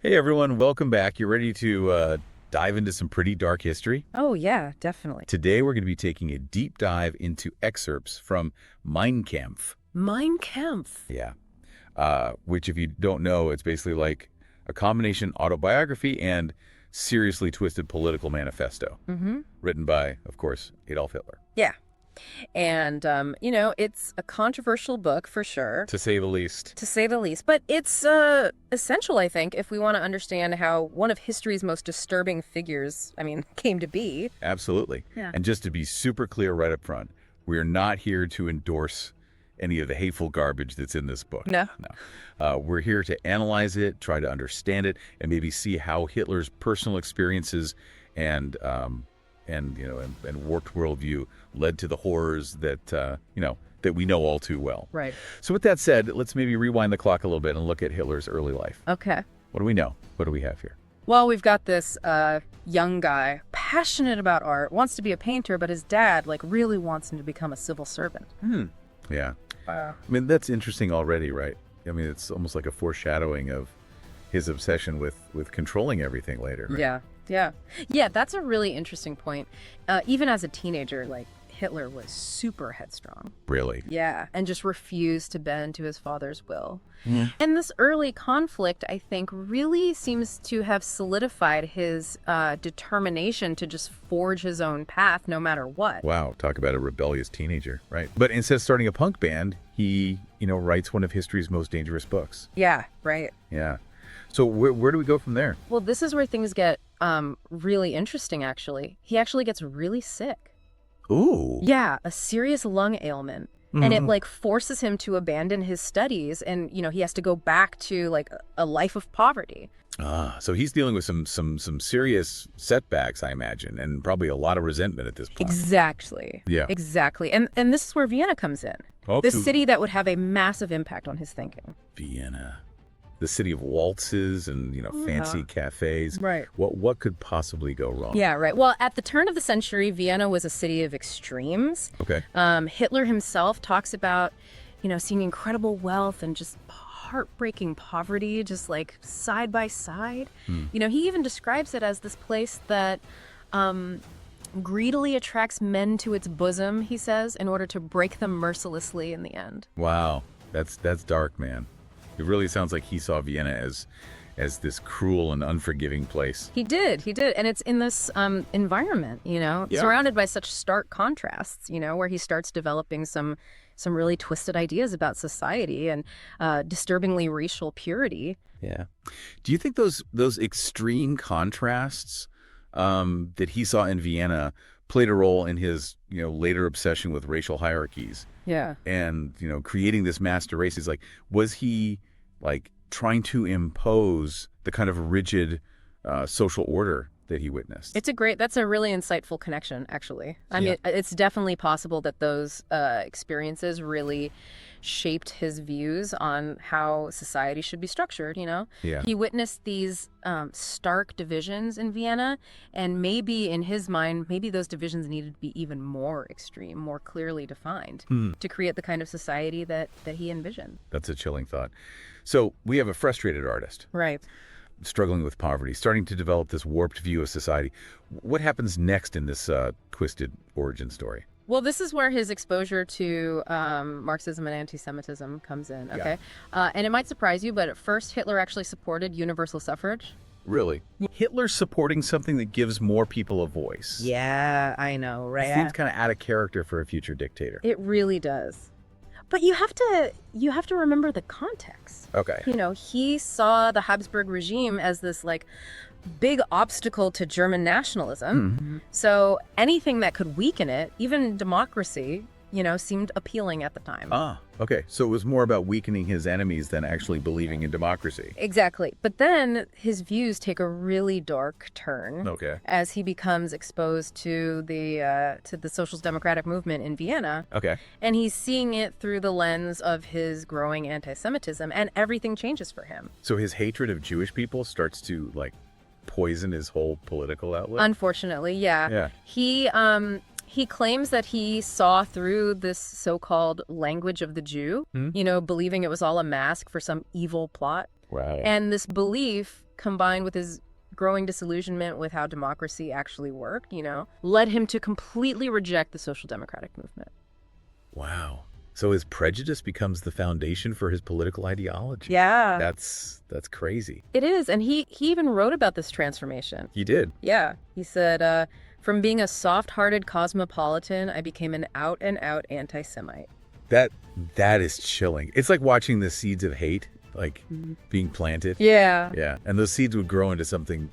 Hey everyone, welcome back. You ready to dive into some pretty dark history? Oh, yeah, definitely. Today we're going to be taking a deep dive into excerpts from Mein Kampf. Mein Kampf. Yeah. Which, if you don't know, it's basically like a combination autobiography and seriously twisted political manifesto. Written by, of course, Adolf Hitler. Yeah. And, it's a controversial book for sure, To say the least. to say the least. But it's essential, I think, if we want to understand how one of history's most disturbing figures, came to be. Absolutely. Yeah. And just to be super clear right up front, we are not here to endorse any of the hateful garbage that's in this book. No. We're here to analyze it, try to understand it, and maybe see how Hitler's personal experiences and warped worldview led to the horrors that that we know all too well. Right. So with that said, let's maybe rewind the clock a little bit and look at Hitler's early life. Okay. What do we know? What do we have here? Well, we've got this young guy, passionate about art, wants to be a painter, but his dad, really wants him to become a civil servant. Yeah. Wow. I mean, that's interesting already, right? I mean, it's almost like a foreshadowing of his obsession with controlling everything later. Right? Yeah, that's a really interesting point. Even as a teenager, Hitler was super headstrong. Really? Yeah, and just refused to bend to his father's will. Yeah. And this early conflict, I think, really seems to have solidified his determination to just forge his own path no matter what. Wow, talk about a rebellious teenager, right? But instead of starting a punk band, he, writes one of history's most dangerous books. Yeah, right. Yeah. So where do we go from there? Well, this is where things get really interesting, actually. He actually gets really sick. Ooh. Yeah, a serious lung ailment. And it forces him to abandon his studies, and he has to go back to a life of poverty. So he's dealing with some serious setbacks, I imagine, and probably a lot of resentment at this point. Exactly. Yeah. Exactly. And this is where Vienna comes in. Oh, This city that would have a massive impact on his thinking. Vienna. The city of waltzes and, fancy cafes. Right. What could possibly go wrong? Yeah, right. Well, at the turn of the century, Vienna was a city of extremes. Okay. Hitler himself talks about, seeing incredible wealth and just heartbreaking poverty, just side by side. He even describes it as this place that greedily attracts men to its bosom, he says, in order to break them mercilessly in the end. Wow. That's dark, man. It really sounds like he saw Vienna as this cruel and unforgiving place. He did. And it's in this environment, surrounded by such stark contrasts, where he starts developing some really twisted ideas about society and disturbingly racial purity. Yeah. Do you think those extreme contrasts that he saw in Vienna played a role in his, later obsession with racial hierarchies? Yeah. And, creating this master race? Is was he trying to impose the kind of rigid social order that he witnessed? That's a really insightful connection, actually. I mean, it's definitely possible that those experiences really shaped his views on how society should be structured, Yeah. He witnessed these stark divisions in Vienna, and maybe in his mind, maybe those divisions needed to be even more extreme, more clearly defined to create the kind of society that he envisioned. That's a chilling thought. So we have a frustrated artist. Right. Struggling with poverty, starting to develop this warped view of society. What happens next in this twisted origin story? Well, this is where his exposure to Marxism and anti-Semitism comes in, okay? And it might surprise you, but at first Hitler actually supported universal suffrage. Really? Hitler's supporting something that gives more people a voice. Yeah, I know, right? Seems kind of out of character for a future dictator. It really does. But you have to remember the context. Okay. He saw the Habsburg regime as this big obstacle to German nationalism. So anything that could weaken it, even democracy, seemed appealing at the time. Okay. So it was more about weakening his enemies than actually believing in democracy. Exactly. But then his views take a really dark turn. Okay. As he becomes exposed to the Social Democratic movement in Vienna. Okay. And he's seeing it through the lens of his growing anti-Semitism, and everything changes for him. So his hatred of Jewish people starts to poison his whole political outlook? Unfortunately, yeah. Yeah. He claims that he saw through this so-called language of the Jew, believing it was all a mask for some evil plot. Wow. And this belief, combined with his growing disillusionment with how democracy actually worked, led him to completely reject the social democratic movement. Wow. So his prejudice becomes the foundation for his political ideology. Yeah. That's crazy. It is. And he even wrote about this transformation. He did. Yeah. He said, from being a soft-hearted cosmopolitan, I became an out-and-out anti-Semite. That is chilling. It's like watching the seeds of hate, like being planted. Yeah. Yeah. And those seeds would grow into something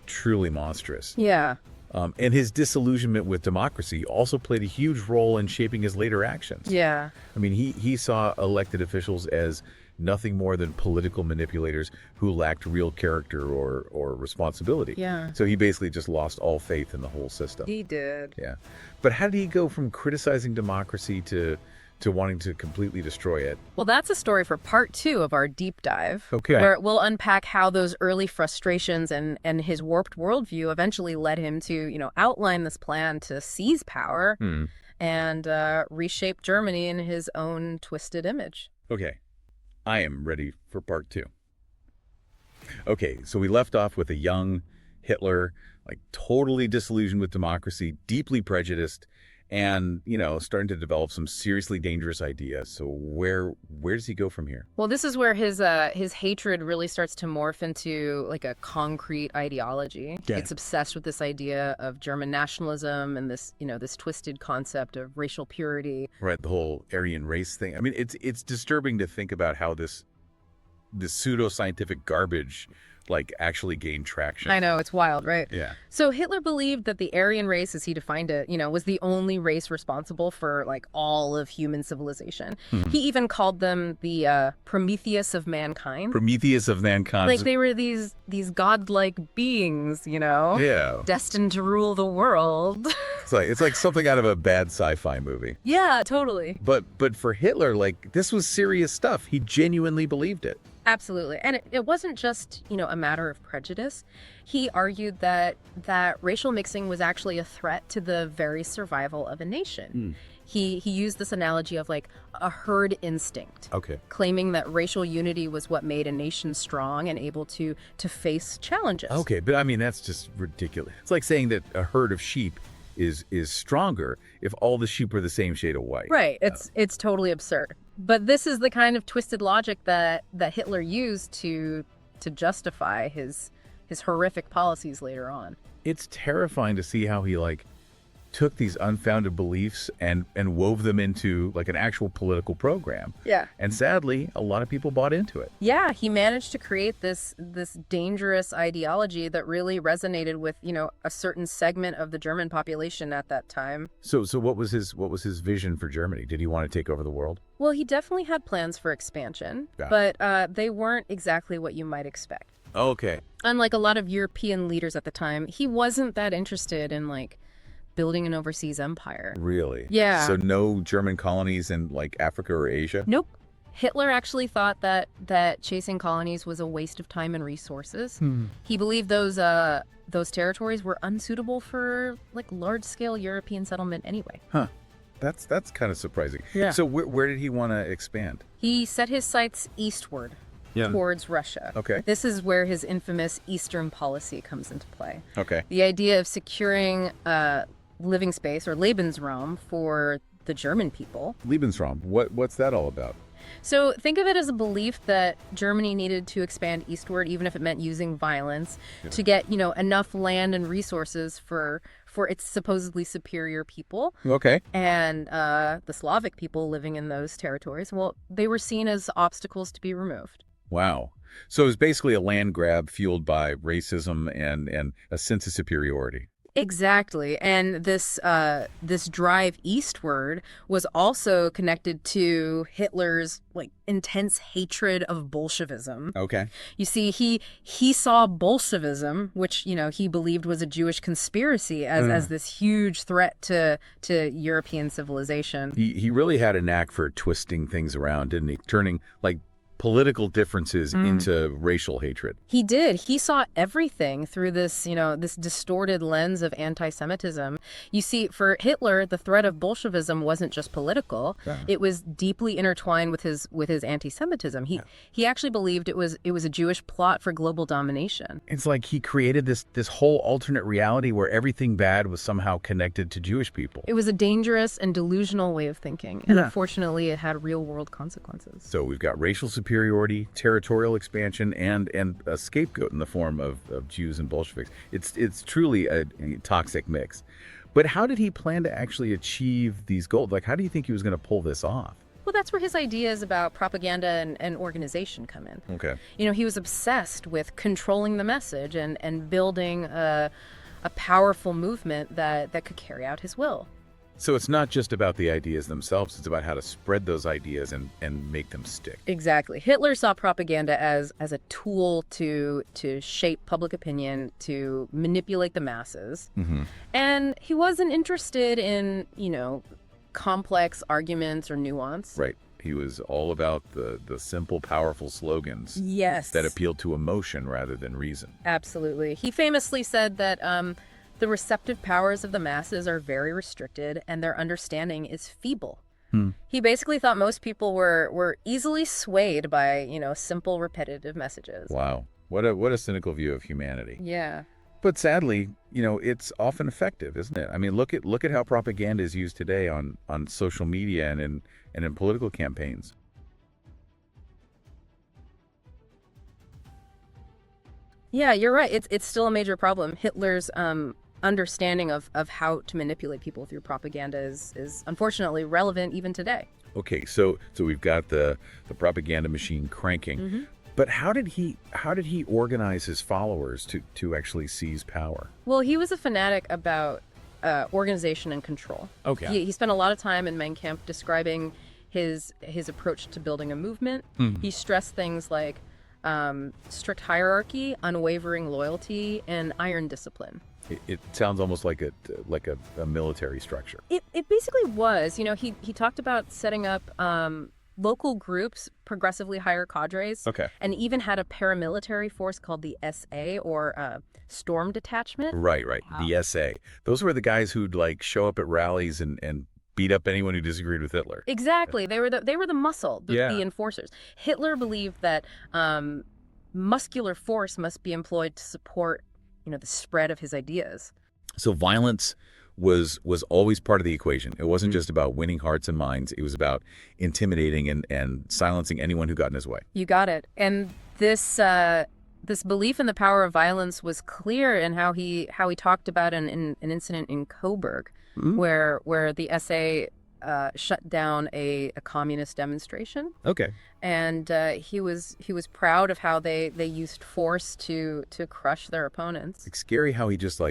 truly monstrous. Yeah. And his disillusionment with democracy also played a huge role in shaping his later actions. Yeah. I mean, he saw elected officials as nothing more than political manipulators who lacked real character or responsibility. Yeah. So he basically just lost all faith in the whole system. He did. Yeah. But how did he go from criticizing democracy to wanting to completely destroy it? Well, that's a story for part 2 of our deep dive. Okay. Where we'll unpack how those early frustrations and his warped worldview eventually led him to, outline this plan to seize power and reshape Germany in his own twisted image. Okay. I am ready for part 2. Okay, so we left off with a young Hitler, like totally disillusioned with democracy, deeply prejudiced, and, starting to develop some seriously dangerous ideas. So where does he go from here? Well, this is where his hatred really starts to morph into like a concrete ideology. Yeah. It's obsessed with this idea of German nationalism and this, this twisted concept of racial purity. Right, the whole Aryan race thing. I mean, it's disturbing to think about how this pseudoscientific garbage actually gained traction. I know, it's wild, right? Yeah. So Hitler believed that the Aryan race, as he defined it, was the only race responsible for all of human civilization. He even called them the Prometheus of mankind. Prometheus of mankind. Like they were these godlike beings, Yeah. destined to rule the world. It's like something out of a bad sci-fi movie. Yeah, totally. But for Hitler, this was serious stuff. He genuinely believed it. Absolutely. And it wasn't just, a matter of prejudice. He argued that racial mixing was actually a threat to the very survival of a nation. He used this analogy of a herd instinct. Okay. Claiming that racial unity was what made a nation strong and able to face challenges. Okay, but I mean, that's just ridiculous. It's like saying that a herd of sheep is stronger if all the sheep are the same shade of white. Right. It's totally absurd. But this is the kind of twisted logic that Hitler used to justify his horrific policies later on. It's terrifying to see how he took these unfounded beliefs and wove them into an actual political program. Yeah. And sadly, a lot of people bought into it. Yeah, he managed to create this dangerous ideology that really resonated with, a certain segment of the German population at that time. So what was his vision for Germany? Did he want to take over the world? Well, he definitely had plans for expansion, Yeah. but they weren't exactly what you might expect. Okay. Unlike a lot of European leaders at the time, he wasn't that interested in building an overseas empire. Really? Yeah. So no German colonies in Africa or Asia? Nope. Hitler actually thought that chasing colonies was a waste of time and resources. He believed those territories were unsuitable for large-scale European settlement anyway. Huh. That's kind of surprising. Yeah. So where did he want to expand? He set his sights eastward towards Russia. Okay. This is where his infamous Eastern policy comes into play. Okay. The idea of securing living space or Lebensraum for the German people. Lebensraum. What's that all about? So think of it as a belief that Germany needed to expand eastward, even if it meant using violence, to get, enough land and resources for its supposedly superior people. Okay. And the Slavic people living in those territories, well, they were seen as obstacles to be removed. Wow. So it was basically a land grab fueled by racism and a sense of superiority. Exactly. And this drive eastward was also connected to Hitler's intense hatred of Bolshevism. Okay. You see, he saw Bolshevism, which, he believed was a Jewish conspiracy, as this huge threat to European civilization. He really had a knack for twisting things around, didn't he? Turning political differences into racial hatred. He did. He saw everything through this, this distorted lens of anti-Semitism. You see, for Hitler, the threat of Bolshevism wasn't just political. Yeah. It was deeply intertwined with his anti-Semitism. He actually believed it was a Jewish plot for global domination. It's like he created this whole alternate reality where everything bad was somehow connected to Jewish people. It was a dangerous and delusional way of thinking, and unfortunately, it had real-world consequences. So we've got racial superiority, territorial expansion, and a scapegoat in the form of Jews and Bolsheviks. It's truly a toxic mix. But how did he plan to actually achieve these goals? Like, how do you think he was going to pull this off? Well, that's where his ideas about propaganda and organization come in. Okay. He was obsessed with controlling the message and building a powerful movement that could carry out his will. So it's not just about the ideas themselves, it's about how to spread those ideas and make them stick. Exactly. Hitler saw propaganda as a tool to shape public opinion, to manipulate the masses. Mm-hmm. And he wasn't interested in, complex arguments or nuance. Right. He was all about the simple, powerful slogans. Yes. That appealed to emotion rather than reason. Absolutely. He famously said that the receptive powers of the masses are very restricted and their understanding is feeble. He basically thought most people were easily swayed by, simple, repetitive messages. Wow. What a cynical view of humanity. Yeah. But sadly, it's often effective, isn't it? I mean, look at how propaganda is used today on social media and in political campaigns. Yeah, you're right. It's still a major problem. Hitler's understanding of how to manipulate people through propaganda is unfortunately relevant even today. Okay, so we've got the propaganda machine cranking. Mm-hmm. But how did he organize his followers to actually seize power? Well, he was a fanatic about organization and control. Okay. He spent a lot of time in Mein Kampf describing his approach to building a movement. Mm. He stressed things like strict hierarchy, unwavering loyalty, and iron discipline. It sounds almost like a military structure. It basically was. He talked about setting up local groups, progressively higher cadres, Okay. and even had a paramilitary force called the SA, or Storm Detachment. Right. Wow. The SA. Those were the guys who'd show up at rallies and beat up anyone who disagreed with Hitler. Exactly. They were the muscle, the enforcers. Hitler believed that muscular force must be employed to support, the spread of his ideas. So violence was always part of the equation. It wasn't just about winning hearts and minds. It was about intimidating and silencing anyone who got in his way. You got it. And this belief in the power of violence was clear in how he talked about an incident in Coburg, where the SA shut down a communist demonstration. Okay. And he was proud of how they used force to crush their opponents. It's scary how he just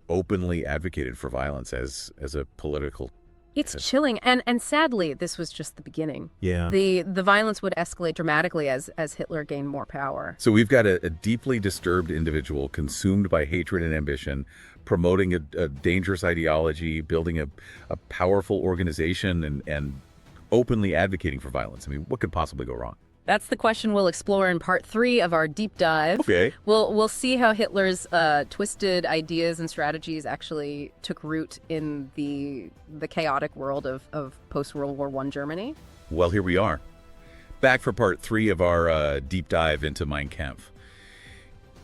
openly advocated for violence as a political. It's chilling, and sadly, this was just the beginning. Yeah. The violence would escalate dramatically as Hitler gained more power. So we've got a deeply disturbed individual consumed by hatred and ambition, promoting a dangerous ideology, building a powerful organization, and openly advocating for violence. I mean, what could possibly go wrong? That's the question we'll explore in part 3 of our deep dive. Okay. We'll see how Hitler's twisted ideas and strategies actually took root in the chaotic world of post-World War I Germany. Well, here we are, back for part 3 of our deep dive into Mein Kampf.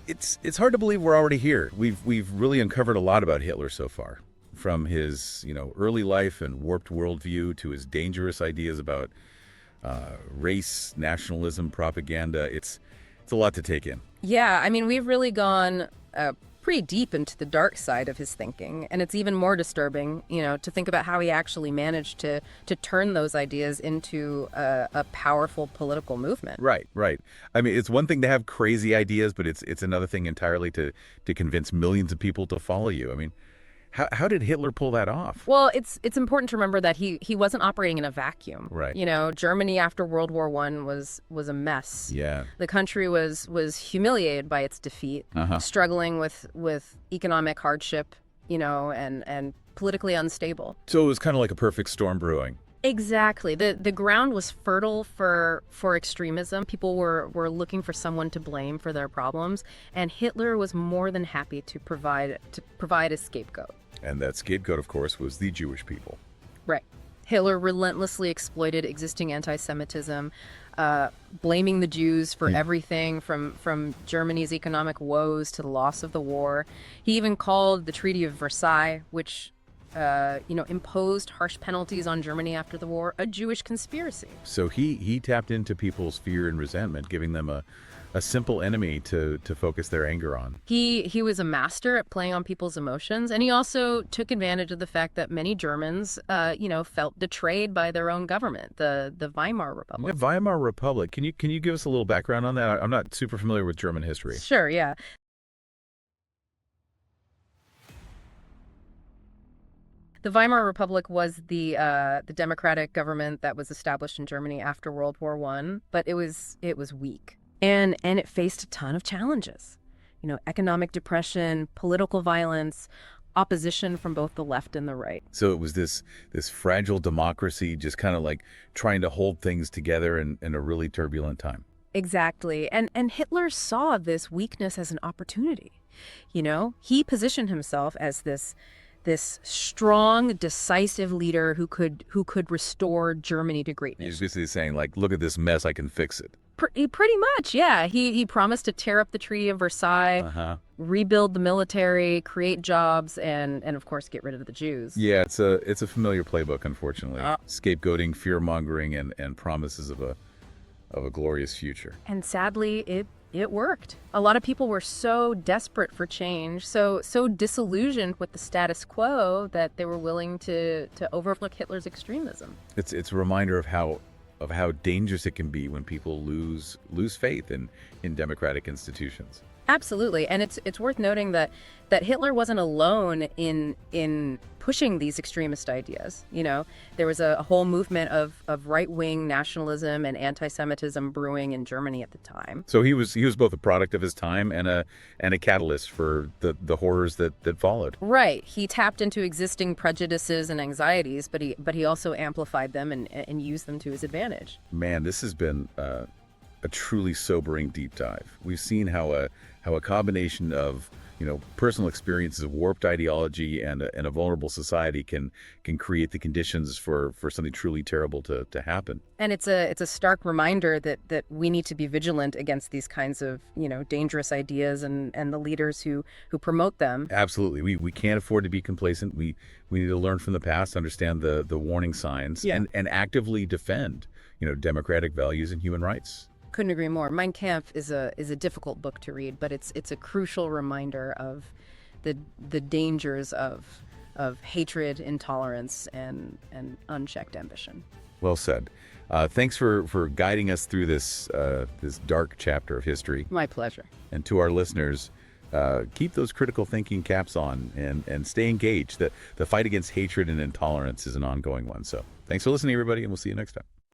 It's hard to believe we're already here. We've really uncovered a lot about Hitler so far, from his early life and warped worldview to his dangerous ideas about race, nationalism, propaganda. It's a lot to take in. Yeah, I mean, we've really gone pretty deep into the dark side of his thinking, and it's even more disturbing, to think about how he actually managed to turn those ideas into a powerful political movement. Right. I mean, it's one thing to have crazy ideas, but it's another thing entirely to convince millions of people to follow you. I mean, how did Hitler pull that off? Well, it's important to remember that he wasn't operating in a vacuum. Right. Germany after World War I was a mess. Yeah. The country was humiliated by its defeat, struggling with economic hardship, and politically unstable. So it was kind of like a perfect storm brewing. Exactly. The ground was fertile for extremism. People were looking for someone to blame for their problems, and Hitler was more than happy to provide a scapegoat. And that scapegoat, of course, was the Jewish people. Right. Hitler relentlessly exploited existing anti-Semitism, blaming the Jews for everything from Germany's economic woes to the loss of the war. He even called the Treaty of Versailles, which imposed harsh penalties on Germany after the war, a Jewish conspiracy. So he tapped into people's fear and resentment, giving them a simple enemy to focus their anger on. He was a master at playing on people's emotions, and he also took advantage of the fact that many Germans, felt betrayed by their own government, the Weimar Republic. The Weimar Republic. Can you give us a little background on that? I'm not super familiar with German history. Sure, yeah. The Weimar Republic was the democratic government that was established in Germany after World War I, but it was weak. And it faced a ton of challenges. Economic depression, political violence, opposition from both the left and the right. So it was this fragile democracy just kind of like trying to hold things together in a really turbulent time. Exactly. And Hitler saw this weakness as an opportunity. He positioned himself as this strong, decisive leader who could restore Germany to He was greatness. basically saying, like, look at this mess, I can fix it. Pretty much, yeah. He promised to tear up the Treaty of Versailles, rebuild the military, create jobs, and of course get rid of the Jews. Yeah, it's a familiar playbook, unfortunately. Scapegoating, fear-mongering, and promises of a glorious future. And sadly, it worked. A lot of people were so desperate for change, so disillusioned with the status quo that they were willing to overlook Hitler's extremism. It's a reminder of how dangerous it can be when people lose faith in democratic institutions. Absolutely, and it's worth noting that Hitler wasn't alone in pushing these extremist ideas. There was a whole movement of right-wing nationalism and anti-Semitism brewing in Germany at the time. So he was both a product of his time and a catalyst for the horrors that followed. Right. He tapped into existing prejudices and anxieties, but he also amplified them and used them to his advantage. Man, this has been a truly sobering deep dive. We've seen how a combination of personal experiences of warped ideology and a vulnerable society can create the conditions for something truly terrible to happen. And it's a stark reminder that we need to be vigilant against these kinds of dangerous ideas and the leaders who promote them. Absolutely, we can't afford to be complacent. We need to learn from the past, understand the warning signs, and actively defend democratic values and human rights. Couldn't agree more. Mein Kampf is a difficult book to read, but it's a crucial reminder of the dangers of hatred, intolerance, and unchecked ambition. Well said. Thanks for guiding us through this dark chapter of history. My pleasure. And to our listeners, keep those critical thinking caps on and stay engaged. The fight against hatred and intolerance is an ongoing one. So thanks for listening, everybody, and we'll see you next time.